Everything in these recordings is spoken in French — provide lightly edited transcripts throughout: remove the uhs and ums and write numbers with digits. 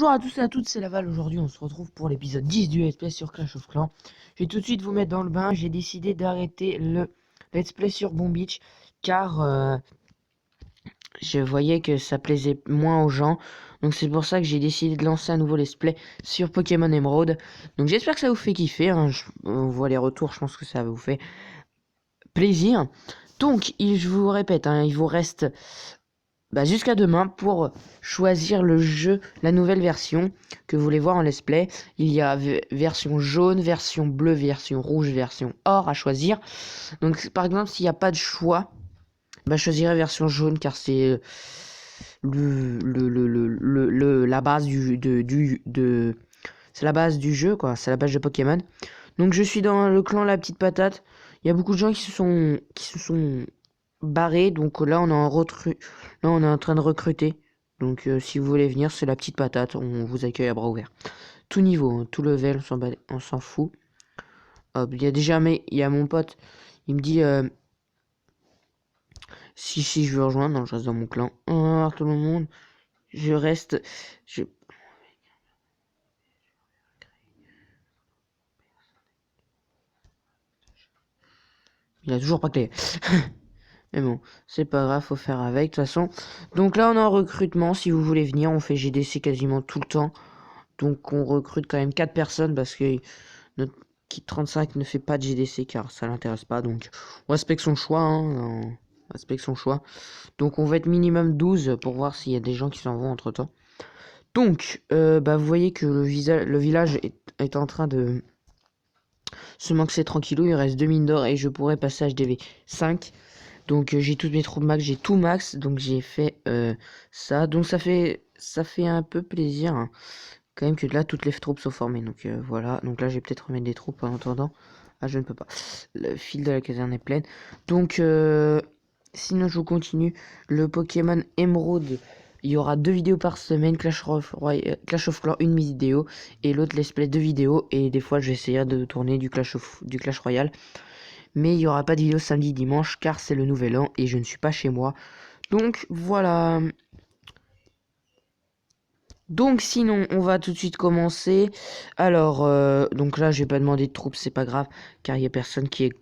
Bonjour à tous et à toutes, c'est Laval. Aujourd'hui, on se retrouve pour l'épisode 10 du Let's Play sur Clash of Clans. Je vais tout de suite vous mettre dans le bain. J'ai décidé d'arrêter le Let's Play sur Bon Beach car je voyais que ça plaisait moins aux gens. Donc c'est pour ça que j'ai décidé de lancer un nouveau Let's Play sur Pokémon Emerald. Donc j'espère que ça vous fait kiffer, hein. On voit les retours, je pense que ça vous fait plaisir. Donc, je vous répète, hein, il vous reste jusqu'à demain pour choisir le jeu, la nouvelle version que vous voulez voir en let's play. Il y a version jaune, version bleue, version rouge, version or à choisir. Donc par exemple s'il n'y a pas de choix, je choisirai version jaune car c'est la base c'est la base du jeu quoi, c'est la base de Pokémon. Donc je suis dans le clan La Petite Patate. Il y a beaucoup de gens qui se sont barrés. Donc là on est en train de recruter. Donc si vous voulez venir, c'est La Petite Patate. On vous accueille à bras ouverts. Tout niveau, hein, tout level, on s'en fout. Hop, il y a déjà il y a mon pote. Il me dit si je veux rejoindre. Non, je reste dans mon clan. Oh, tout le monde. Je reste. Il a toujours pas clé. Mais bon, c'est pas grave, faut faire avec, de toute façon. Donc là, on est en recrutement. Si vous voulez venir, on fait GDC quasiment tout le temps. Donc on recrute quand même 4 personnes parce que notre Kit 35 ne fait pas de GDC car ça l'intéresse pas. Donc on respecte son choix, hein, on respecte son choix. Donc on va être minimum 12 pour voir s'il y a des gens qui s'en vont entre temps. Donc vous voyez que le village est en train de se manquer tranquillou. Il reste 2 mines d'or et je pourrais passer HDV 5. Donc j'ai toutes mes troupes max, j'ai tout max. Donc j'ai fait ça. Donc ça fait un peu plaisir, hein, quand même que là toutes les troupes sont formées. Donc voilà. Donc là je vais peut-être remettre des troupes en attendant. Ah je ne peux pas. Le fil de la caserne est pleine. Donc sinon je continue. Le Pokémon Emerald. Il y aura 2 vidéos par semaine, Clash of Clans, une vidéo, et l'autre Let's Play 2 vidéos, et des fois je vais essayer de tourner du Clash Royale. Mais il n'y aura pas de vidéo samedi dimanche car c'est le nouvel an et je ne suis pas chez moi. Donc voilà. Donc sinon on va tout de suite commencer. Alors donc là je vais pas demander de troupes, c'est pas grave car il n'y a personne qui est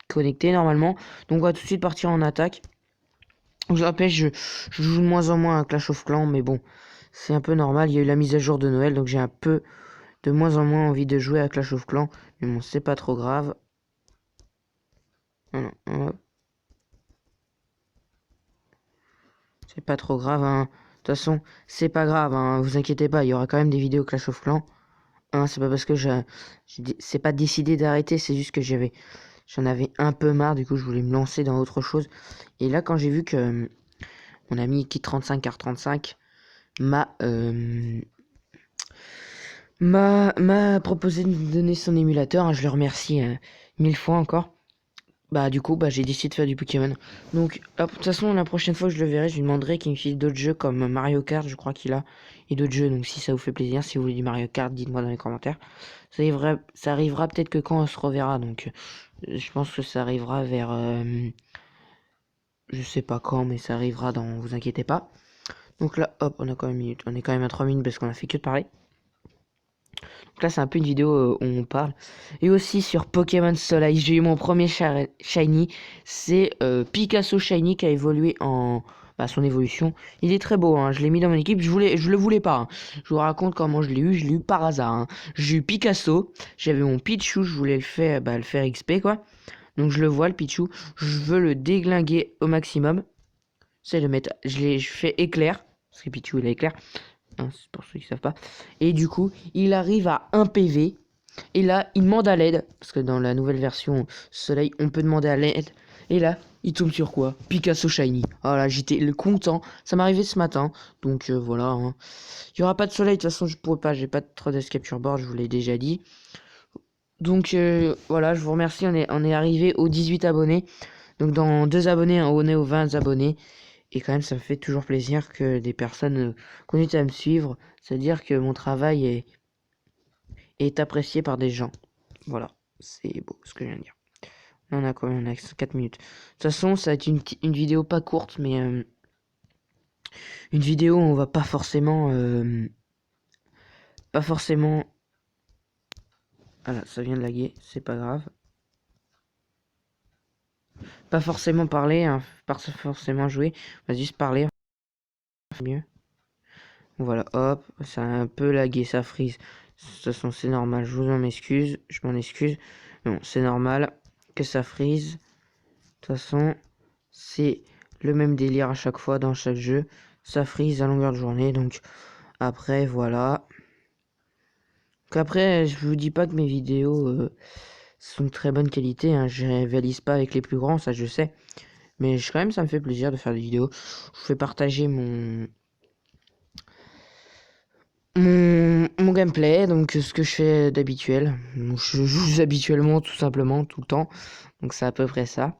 connecté normalement. Donc on va tout de suite partir en attaque. Je vous rappelle, je joue de moins en moins à Clash of Clans, mais bon, c'est un peu normal. Il y a eu la mise à jour de Noël, donc j'ai un peu de moins en moins envie de jouer à Clash of Clans. Mais bon, c'est pas trop grave. Voilà. C'est pas trop grave, hein. De toute façon, c'est pas grave, hein. Vous inquiétez pas, il y aura quand même des vidéos Clash of Clans. Hein, c'est pas parce que c'est pas décidé d'arrêter, c'est juste que j'en avais un peu marre, du coup je voulais me lancer dans autre chose. Et là, quand j'ai vu que mon ami Kit35 R35 m'a proposé de me donner son émulateur, hein, je le remercie 1000 fois encore. Du coup, j'ai décidé de faire du Pokémon. Donc, de toute façon, la prochaine fois que je le verrai, je lui demanderai qu'il me file d'autres jeux comme Mario Kart, je crois qu'il a, et d'autres jeux. Donc, si ça vous fait plaisir, si vous voulez du Mario Kart, dites-moi dans les commentaires. Ça arrivera peut-être que quand on se reverra. Donc, je pense que ça arrivera vers, je sais pas quand, mais ça arrivera dans, vous inquiétez pas. Donc là, hop, on a quand même une minute. On est quand même à 3 minutes parce qu'on a fait que de parler. Donc là, c'est un peu une vidéo où on parle. Et aussi sur Pokémon Soleil, j'ai eu mon premier Shiny. C'est Picasso Shiny qui a évolué en son évolution. Il est très beau, hein. Je l'ai mis dans mon équipe. Je le voulais pas, hein. Je vous raconte comment je l'ai eu. Je l'ai eu par hasard, hein. J'ai eu Picasso. J'avais mon Pichu. Je voulais le faire XP, quoi. Donc je le vois, le Pichu. Je veux le déglinguer au maximum. C'est le mettre. Je fais éclair. Parce que Pichu, il a éclair. Hein, c'est pour ceux qui savent pas. Et du coup, il arrive à 1 PV. Et là, il demande à l'aide. Parce que dans la nouvelle version Soleil, on peut demander à l'aide. Et là, il tombe sur quoi? Picasso Shiny. Voilà, j'étais le content. Ça m'est arrivé ce matin. Donc voilà, hein. Il n'y aura pas de soleil. De toute façon, je pourrais pas. J'ai pas trop d'escapture board. Je vous l'ai déjà dit. Donc voilà, je vous remercie. On est arrivé aux 18 abonnés. Donc dans 2 abonnés, on est aux 20 abonnés. Et quand même, ça me fait toujours plaisir que des personnes continuent à me suivre. C'est-à-dire que mon travail est apprécié par des gens. Voilà, c'est beau ce que je viens de dire. Là, on a combien? On a 4 minutes. De toute façon, ça va être une vidéo pas courte, mais une vidéo où on va pas forcément pas forcément... Voilà, ça vient de laguer, c'est pas grave. Pas forcément parler, hein, pas forcément jouer, on va juste parler, c'est mieux. Voilà, hop, ça a un peu lagué, ça frise. De toute façon, c'est normal, je m'en excuse, Bon, c'est normal que ça frise. De toute façon, c'est le même délire à chaque fois dans chaque jeu. Ça frise à longueur de journée, donc après, voilà. Donc après, je vous dis pas que mes vidéos sont de très bonne qualité, hein. Je réalise pas avec les plus grands, ça je sais. Mais quand même, ça me fait plaisir de faire des vidéos. Je vous fais partager mon gameplay, donc ce que je fais d'habituel. Je joue habituellement, tout simplement, tout le temps. Donc c'est à peu près ça.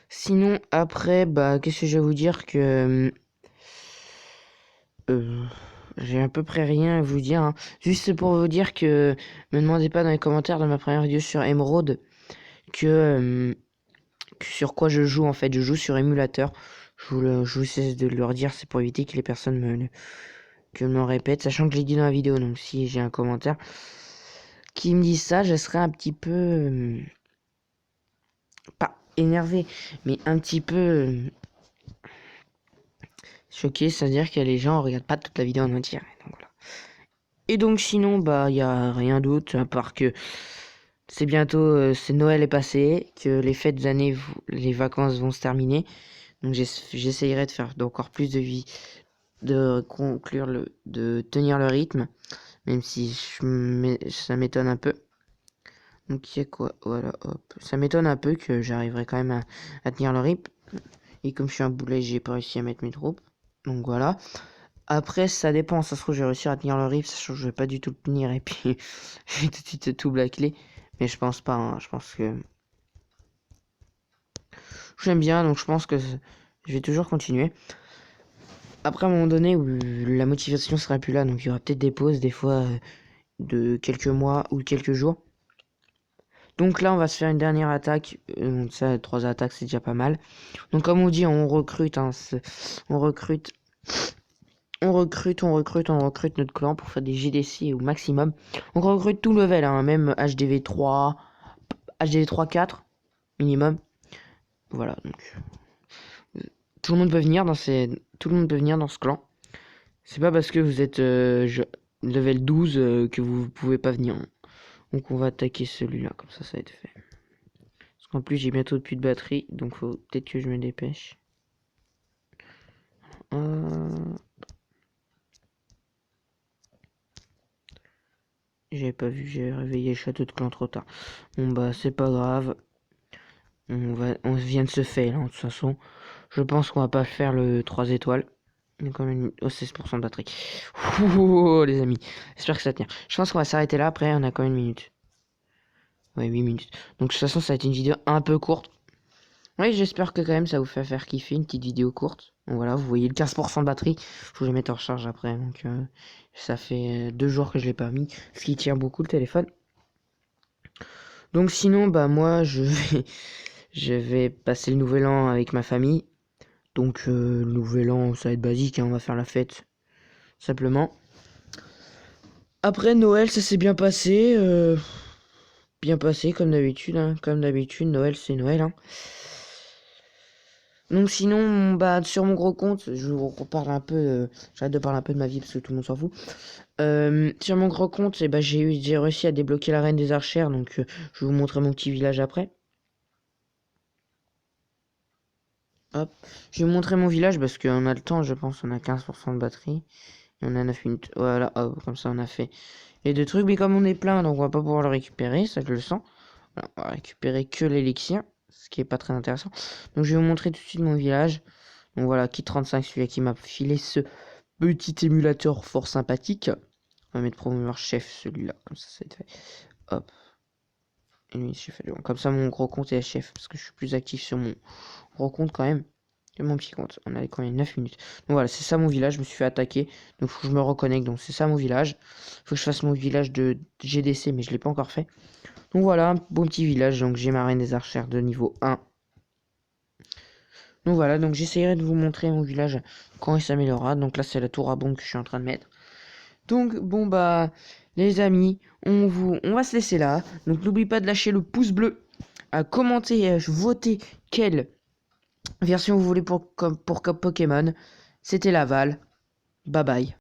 Sinon, après, bah, qu'est-ce que je vais vous dire que... j'ai à peu près rien à vous dire, hein. Juste pour vous dire que... Me demandez pas dans les commentaires de ma première vidéo sur Emerald que sur quoi je joue, en fait. Je joue sur émulateur. Je vous cesse de le redire, c'est pour éviter que les personnes me répètent, sachant que je l'ai dit dans la vidéo. Donc si j'ai un commentaire qui me dit ça, je serais un petit peu... pas énervé, mais un petit peu... choqué, c'est-à-dire que les gens regardent pas toute la vidéo en entière. Donc, voilà. Et donc sinon, bah, il y a rien d'autre, à part que c'est bientôt, c'est Noël est passé, que les fêtes d'année, les vacances vont se terminer. Donc j'essayerai de faire encore plus de vie, de conclure de tenir le rythme, même si ça m'étonne un peu. Donc il y a quoi, voilà, hop, ça m'étonne un peu que j'arriverai quand même à tenir le rythme. Et comme je suis un boulet, j'ai pas réussi à mettre mes troupes. Donc voilà. Après, ça dépend, ça se trouve, j'ai réussi à tenir le rythme, sachant que je vais pas du tout le tenir, et puis j'ai tout de suite tout blacklé. Mais je pense pas, hein. Je pense que j'aime bien, donc je pense que je vais toujours continuer. Après, à un moment donné où la motivation sera plus là, donc il y aura peut-être des pauses, des fois de quelques mois ou quelques jours. Donc là, on va se faire une dernière attaque. Donc ça, 3 attaques, c'est déjà pas mal. Donc comme on dit, on recrute, hein, on recrute. On recrute notre clan pour faire des GDC au maximum. On recrute tout level, hein, même HDV 3, HDV 3, 4 minimum. Voilà, donc tout le monde peut venir tout le monde peut venir dans ce clan. C'est pas parce que vous êtes level 12 que vous pouvez pas venir, hein. Donc on va attaquer celui-là, comme ça va être fait. Parce qu'en plus j'ai bientôt plus de batterie, donc faut peut-être que je me dépêche. J'avais pas vu, j'ai réveillé le château de clan trop tard. Bon bah c'est pas grave. On vient de se fail, hein, de toute façon. Je pense qu'on va pas faire le 3 étoiles. Il y a quand même 16% de batterie. Ouh, les amis. J'espère que ça tient. Je pense qu'on va s'arrêter là. Après, on a quand même une minute. Ouais, 8 minutes. Donc, de toute façon, ça va être une vidéo un peu courte. Oui, j'espère que quand même ça vous fait faire kiffer une petite vidéo courte. Donc voilà, vous voyez le 15% de batterie. Je vais mettre en recharge après. Donc, ça fait 2 jours que je l'ai pas mis. Ce qui tient beaucoup le téléphone. Donc, sinon, bah, moi, je vais passer le nouvel an avec ma famille. Donc, nouvel an, ça va être basique, hein, on va faire la fête, simplement. Après, Noël, ça s'est bien passé. Bien passé, comme d'habitude, hein. Comme d'habitude, Noël, c'est Noël, hein. Donc, sinon, bah, sur mon gros compte, je vous reparle un peu, j'arrête de parler un peu de ma vie parce que tout le monde s'en fout. Sur mon gros compte, eh ben, j'ai réussi à débloquer la reine des archères, donc je vais vous montrer mon petit village après. Hop, je vais vous montrer mon village parce qu'on a le temps, je pense, on a 15% de batterie. Et on a 9 minutes. Voilà, hop, comme ça on a fait les 2 trucs. Mais comme on est plein, donc on va pas pouvoir le récupérer, ça je le sens. Voilà, on va récupérer que l'élixir, ce qui est pas très intéressant. Donc je vais vous montrer tout de suite mon village. Donc voilà, Kit 35, celui qui m'a filé ce petit émulateur fort sympathique. On va mettre promouvoir chef, celui-là, comme ça va être fait. Hop. Et lui, chef. Comme ça mon gros compte est chef, parce que je suis plus actif sur mon gros compte quand même. Et mon petit compte, on avait quand même 9 minutes. Donc voilà, c'est ça mon village, je me suis fait attaquer. Donc faut que je me reconnecte, donc c'est ça mon village. Faut que je fasse mon village de GDC, mais je l'ai pas encore fait. Donc voilà, un bon petit village, donc j'ai ma reine des archères de niveau 1. Donc voilà, donc j'essaierai de vous montrer mon village quand il s'améliorera. Donc là c'est la tour à bombe que je suis en train de mettre. Donc bon bah les amis, on va se laisser là. Donc n'oublie pas de lâcher le pouce bleu, à commenter et à voter quelle version vous voulez pour Pokémon. C'était Laval. Bye bye.